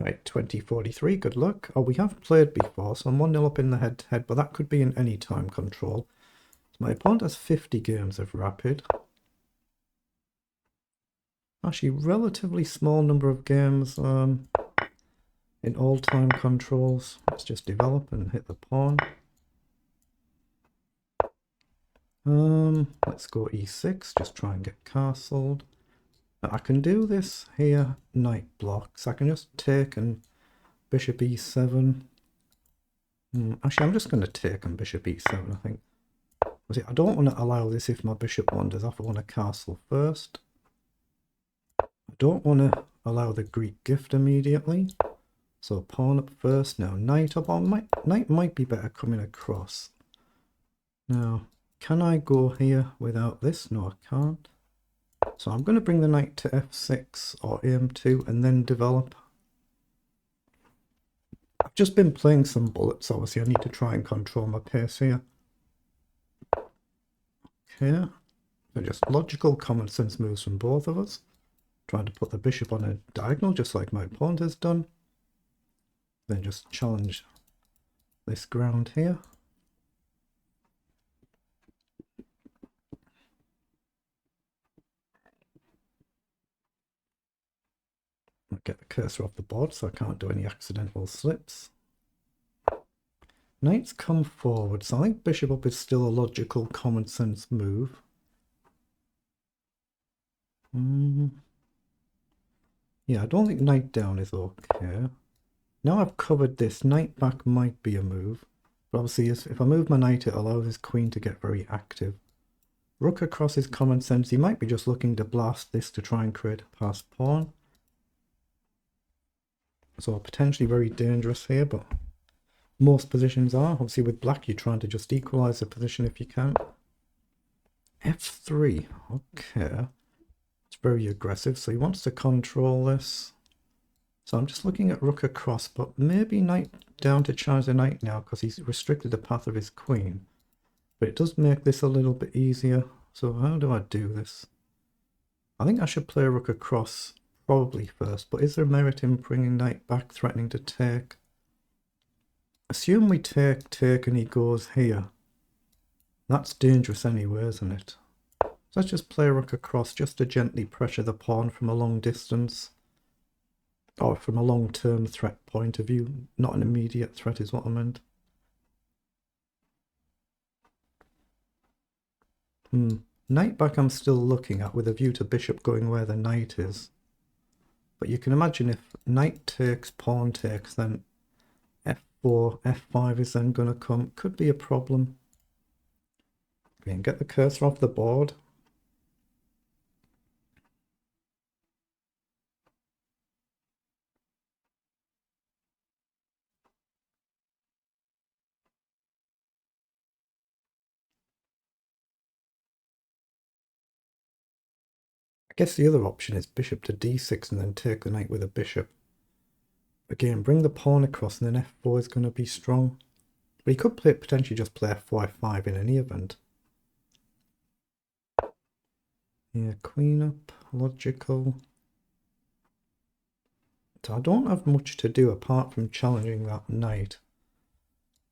Right, 2043, good luck. Oh, we have played before, so I'm 1-0 up in the head-to-head, but that could be in any time control. So my opponent has 50 games of Rapid. Actually, relatively small number of games in all time controls. Let's just develop and hit the pawn. Let's go e6, just try and get castled. Now, I can do this here, knight blocks. I can just take and bishop e7. Actually, I'm just going to take and bishop e7, I think. See, I don't want to allow this if my bishop wanders off. I want to castle first. I don't want to allow the Greek gift immediately. So pawn up first. Now knight up. Knight might be better coming across. Now, can I go here without this? No, I can't. So I'm going to bring the knight to f6 or am2 and then develop. I've just been playing some bullets, obviously. I need to try and control my pace here. Okay. They're just logical, common sense moves from both of us. Trying to put the bishop on a diagonal, just like my opponent has done. Then just challenge this ground here. I'll get the cursor off the board so I can't do any accidental slips. Knights come forward, so I think bishop up is still a logical, common sense move. Yeah, I don't think knight down is okay. Now I've covered this, knight back might be a move. But obviously, if I move my knight, it allows his queen to get very active. Rook across is common sense. He might be just looking to blast this to try and create a passed pawn. So potentially very dangerous here, but most positions are. Obviously with black, you're trying to just equalize the position if you can. F3, okay. It's very aggressive, so he wants to control this. So I'm just looking at rook across, but maybe knight down to charge the knight now because he's restricted the path of his queen. But it does make this a little bit easier. So how do I do this? I think I should play rook across probably first, but is there merit in bringing knight back, threatening to take? Assume we take and he goes here. That's dangerous anyway, isn't it? So let's just play rook across just to gently pressure the pawn from a long distance. Or from a long-term threat point of view. Not an immediate threat is what I meant. Knight back I'm still looking at with a view to bishop going where the knight is. But you can imagine if knight takes, pawn takes, then f4, f5 is then going to come. Could be a problem. Okay, and get the cursor off the board. I guess the other option is bishop to d6 and then take the knight with a bishop. Again, bring the pawn across and then f4 is going to be strong. But he could potentially just play f4, f5 in any event. Yeah, queen up, logical. So I don't have much to do apart from challenging that knight.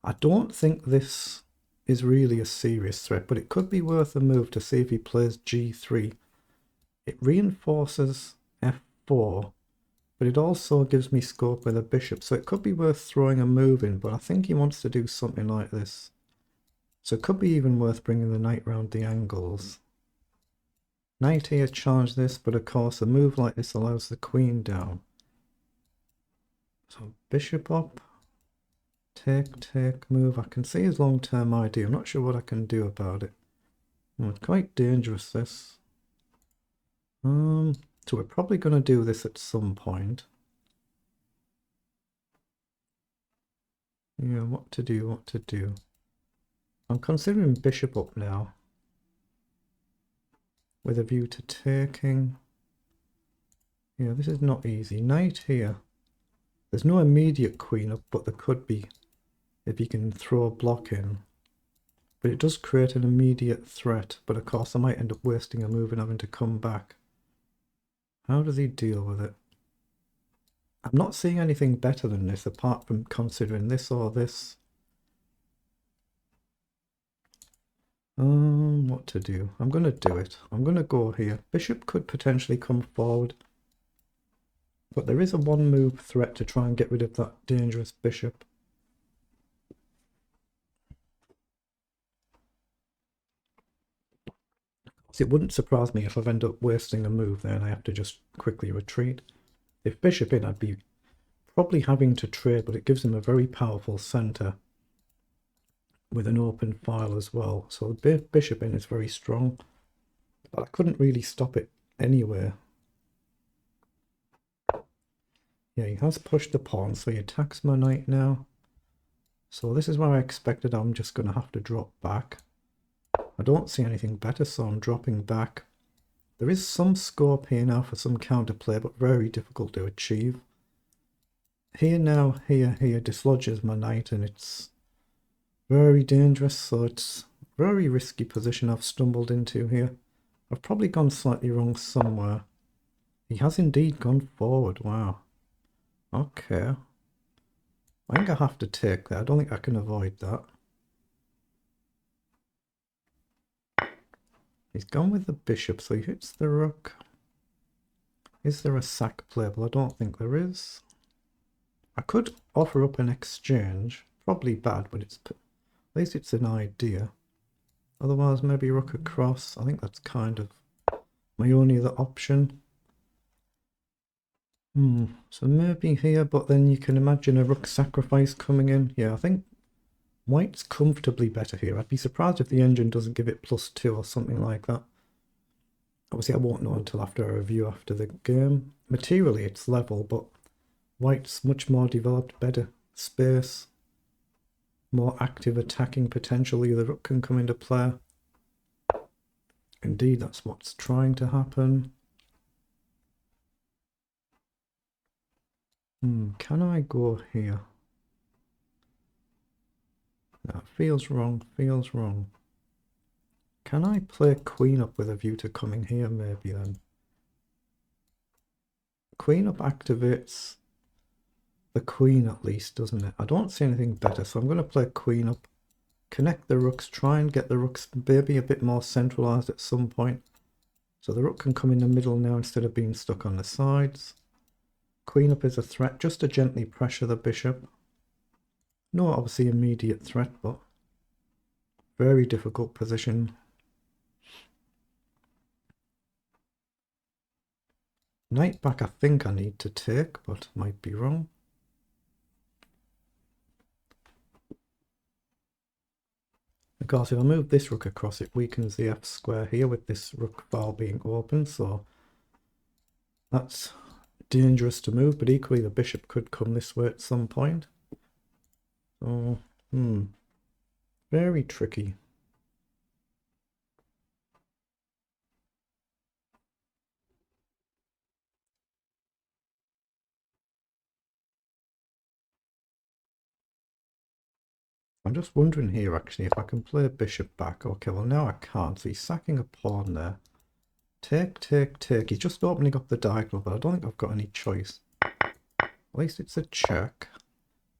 I don't think this is really a serious threat, but it could be worth a move to see if he plays g3. It reinforces f4, but it also gives me scope with a bishop, so it could be worth throwing a move in, but I think he wants to do something like this. So it could be even worth bringing the knight round the angles. Knight here challenge this, but of course a move like this allows the queen down. So bishop up, take, move. I can see his long-term idea. I'm not sure what I can do about it. It's quite dangerous, this. So we're probably going to do this at some point. Yeah, what to do. I'm considering bishop up now. With a view to taking. Yeah, this is not easy. Knight here. There's no immediate queen up, but there could be if you can throw a block in. But it does create an immediate threat, but of course I might end up wasting a move and having to come back. How does he deal with it? I'm not seeing anything better than this apart from considering this or this. What to do? I'm going to do it. I'm going to go here. Bishop could potentially come forward. But there is a one move threat to try and get rid of that dangerous bishop. So it wouldn't surprise me if I've ended up wasting a move there and I have to just quickly retreat. If bishop in, I'd be probably having to trade, but it gives him a very powerful centre with an open file as well. So the bishop in is very strong, but I couldn't really stop it anywhere. Yeah, he has pushed the pawn, so he attacks my knight now. So this is where I expected I'm just going to have to drop back. I don't see anything better, so I'm dropping back. There is some scope here now for some counterplay, but very difficult to achieve. Here now, here dislodges my knight, and it's very dangerous, so it's a very risky position I've stumbled into here. I've probably gone slightly wrong somewhere. He has indeed gone forward, wow. Okay. I think I have to take that. I don't think I can avoid that. He's gone with the bishop, so he hits the rook. Is there a sack playable? I don't think there is. I could offer up an exchange. Probably bad, but at least it's an idea. Otherwise, maybe rook across. I think that's kind of my only other option. So maybe here, but then you can imagine a rook sacrifice coming in. Yeah, I think white's comfortably better here. I'd be surprised if the engine doesn't give it +2 or something like that. Obviously, I won't know until after a review after the game. Materially, it's level, but white's much more developed, better space, more active attacking potentially. The rook can come into play. Indeed, that's what's trying to happen. Can I go here? No, feels wrong, feels wrong. Can I play queen up with a view to coming here maybe then? Queen up activates the queen at least, doesn't it? I don't see anything better, so I'm going to play queen up, connect the rooks, try and get the rooks maybe a bit more centralized at some point. So the rook can come in the middle now instead of being stuck on the sides. Queen up is a threat, just to gently pressure the bishop. No obviously immediate threat, but very difficult position. Knight back I think I need to take, but might be wrong. Of course, if I move this rook across, it weakens the f square here with this rook file being open, so that's dangerous to move, but equally the bishop could come this way at some point. So, very tricky. I'm just wondering here actually if I can play a bishop back. Okay, well now I can't, so he's sacking a pawn there. Take, take, take. He's just opening up the diagonal, but I don't think I've got any choice. At least it's a check.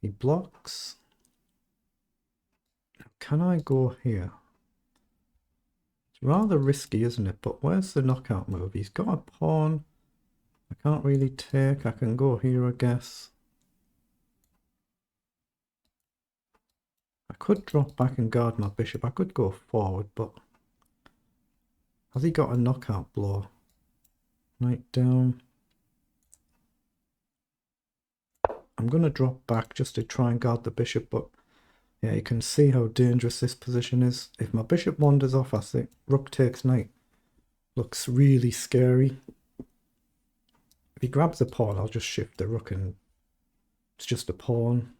He blocks. Can I go here? It's rather risky, isn't it? But where's the knockout move? He's got a pawn. I can't really take. I can go here, I guess. I could drop back and guard my bishop. I could go forward, but has he got a knockout blow? Knight down. I'm going to drop back just to try and guard the bishop, but yeah, you can see how dangerous this position is. If my bishop wanders off, I think rook takes knight. Looks really scary. If he grabs the pawn, I'll just shift the rook and it's just a pawn.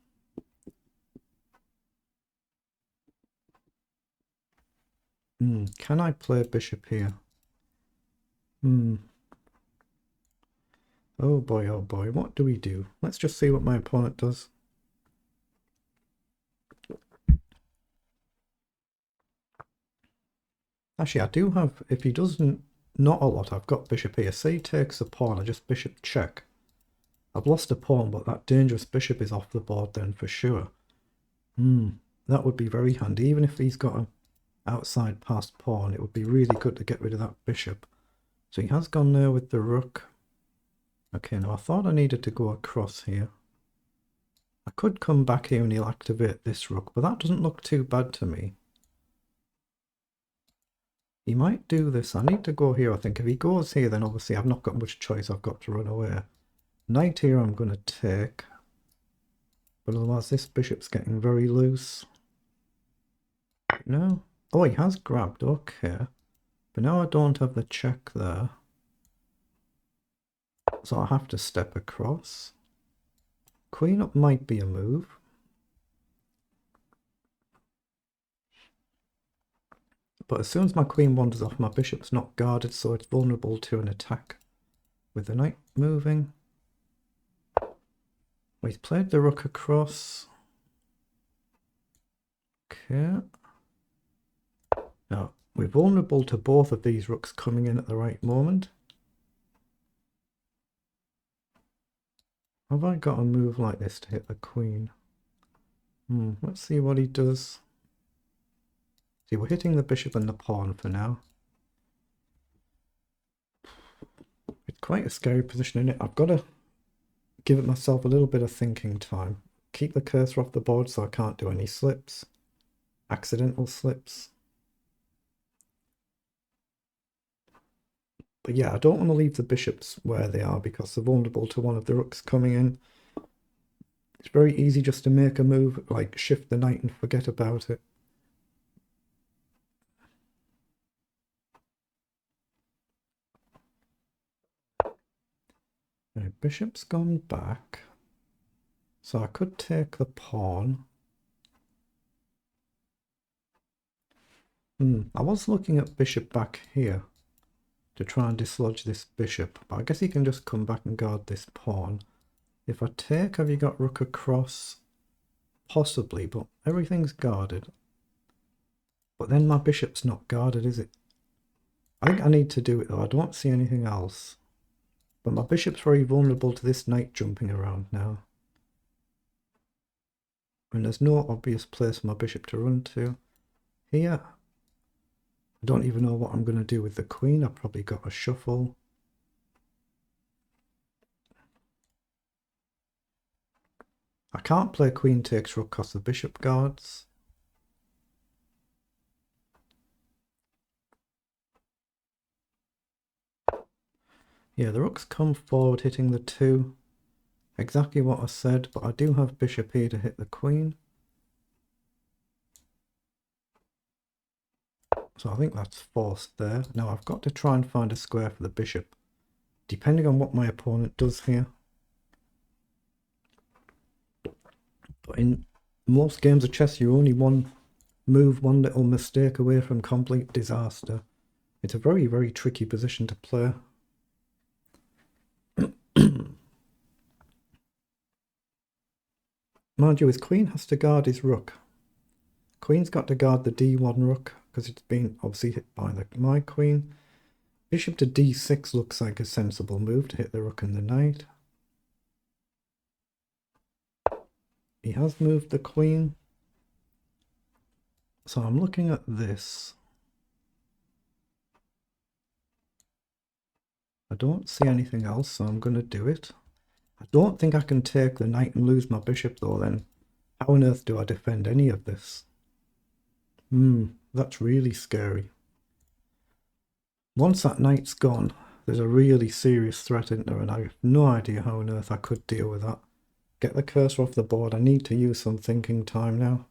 Can I play bishop here? Oh boy, what do we do? Let's just see what my opponent does. Actually, I do have, if he doesn't, not a lot, I've got bishop here. Say he takes a pawn, I just bishop check. I've lost a pawn, but that dangerous bishop is off the board then for sure. That would be very handy. Even if he's got an outside passed pawn, it would be really good to get rid of that bishop. So he has gone there with the rook. Okay, now I thought I needed to go across here. I could come back here and he'll activate this rook, but that doesn't look too bad to me. He might do this. I need to go here, I think. If he goes here, then obviously I've not got much choice. I've got to run away. Knight here I'm going to take. But otherwise this bishop's getting very loose. No. Oh, he has grabbed. Okay. But now I don't have the check there. So I have to step across. Queen up might be a move. But as soon as my queen wanders off, my bishop's not guarded, so it's vulnerable to an attack. With the knight moving. He's played the rook across. Okay. Now, we're vulnerable to both of these rooks coming in at the right moment. Have I got a move like this to hit the queen? Let's see what he does. See, we're hitting the bishop and the pawn for now. It's quite a scary position, isn't it? I've got to give it myself a little bit of thinking time. Keep the cursor off the board so I can't do any slips. Accidental slips. But yeah, I don't want to leave the bishops where they are because they're vulnerable to one of the rooks coming in. It's very easy just to make a move, like shift the knight and forget about it. Right, bishop's gone back. So I could take the pawn. I was looking at bishop back here to try and dislodge this bishop, but I guess he can just come back and guard this pawn. If I take, have you got rook across? Possibly, but everything's guarded. But then my bishop's not guarded, is it? I think I need to do it though. I don't see anything else. But my bishop's very vulnerable to this knight jumping around now. And there's no obvious place for my bishop to run to. Here, I don't even know what I'm going to do with the queen. I've probably got a shuffle. I can't play queen takes rook because the bishop guards. Yeah, the rook's come forward hitting the 2. Exactly what I said, but I do have bishop here to hit the queen. So I think that's forced there. Now I've got to try and find a square for the bishop, depending on what my opponent does here. But in most games of chess, you're only one move, one little mistake away from complete disaster. It's a very, very tricky position to play. Mind you, his queen has to guard his rook. Queen's got to guard the d1 rook because it's been obviously hit by my queen. Bishop to d6 looks like a sensible move to hit the rook and the knight. He has moved the queen. So I'm looking at this. I don't see anything else, so I'm going to do it. I don't think I can take the knight and lose my bishop though then. How on earth do I defend any of this? That's really scary. Once that knight's gone, there's a really serious threat in there, and I have no idea how on earth I could deal with that. Get the cursor off the board. I need to use some thinking time now.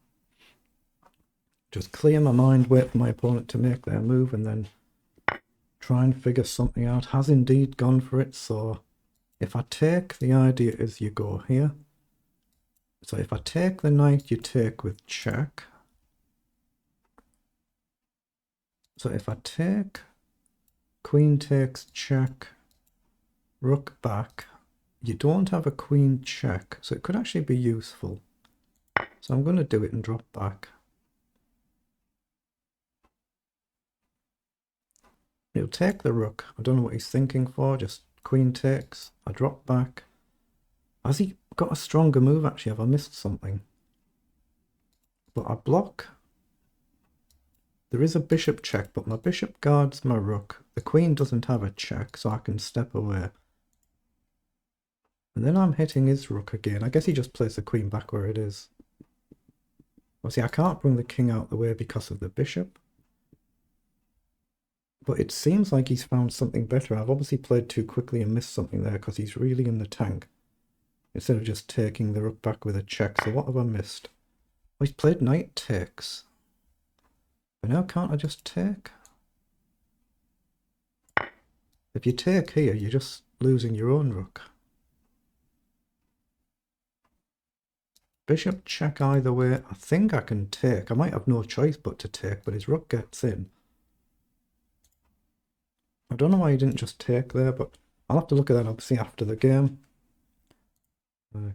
Just clear my mind, wait for my opponent to make their move, and then try and figure something out. Has indeed gone for it, so if I take, the idea is you go here. So if I take the knight, you take with check. So if I take, queen takes check, rook back, you don't have a queen check, so it could actually be useful. So I'm going to do it and drop back. He'll take the rook. I don't know what he's thinking for, just queen takes. I drop back. Has he got a stronger move actually? Have I missed something? But I block. There is a bishop check, but my bishop guards my rook. The queen doesn't have a check, so I can step away. And then I'm hitting his rook again. I guess he just plays the queen back where it is. Well, see, I can't bring the king out the way because of the bishop. But it seems like he's found something better. I've obviously played too quickly and missed something there because he's really in the tank. Instead of just taking the rook back with a check. So what have I missed? Oh, he's played knight takes. But now can't I just take? If you take here, you're just losing your own rook. Bishop check either way. I think I can take. I might have no choice but to take, but his rook gets in. I don't know why he didn't just take there, but I'll have to look at that obviously after the game.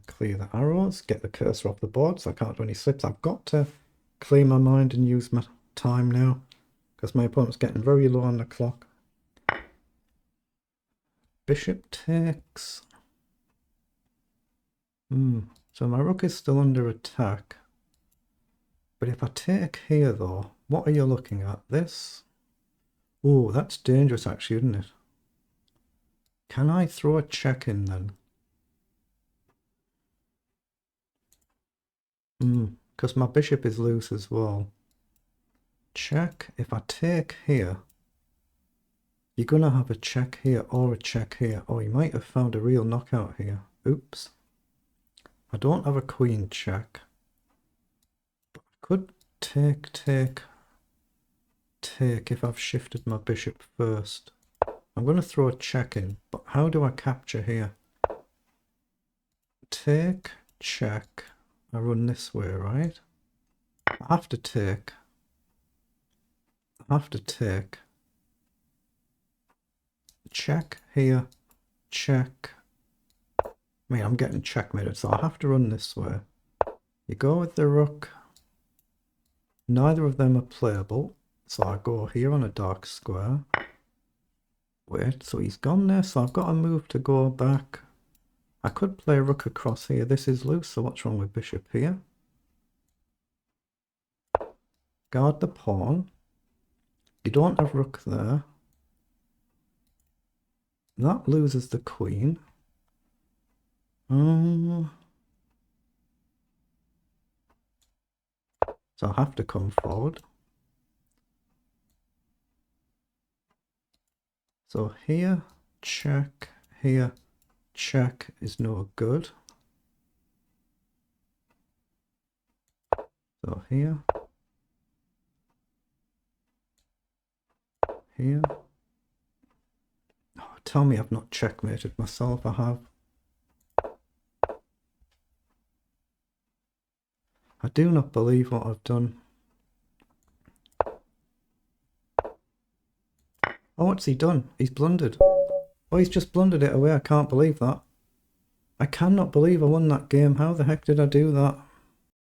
Clear the arrows, get the cursor off the board so I can't do any slips. I've got to clear my mind and use my time now because my opponent's getting very low on the clock. Bishop takes. So my rook is still under attack. But if I take here though, what are you looking at? This? Oh, that's dangerous actually, isn't it? Can I throw a check in then? Because my bishop is loose as well. Check. If I take here, you're going to have a check here or a check here. Oh, you might have found a real knockout here. Oops. I don't have a queen check. But I could take if I've shifted my bishop first. I'm going to throw a check in, but how do I capture here? Take, check. I run this way, right? I have to take. Check here, check. I mean, I'm getting checkmated, so I have to run this way. You go with the rook. Neither of them are playable, so I go here on a dark square. Wait, so he's gone there, so I've got a move to go back. I could play rook across here. This is loose, so what's wrong with bishop here? Guard the pawn. You don't have rook there. That loses the queen. So I have to come forward. So here, check, here, check is no good. So here, here. Oh, tell me I've not checkmated myself. I have. I do not believe what I've done. Oh, what's he done? He's blundered. Oh, he's just blundered it away. I can't believe that. I cannot believe I won that game. How the heck did I do that?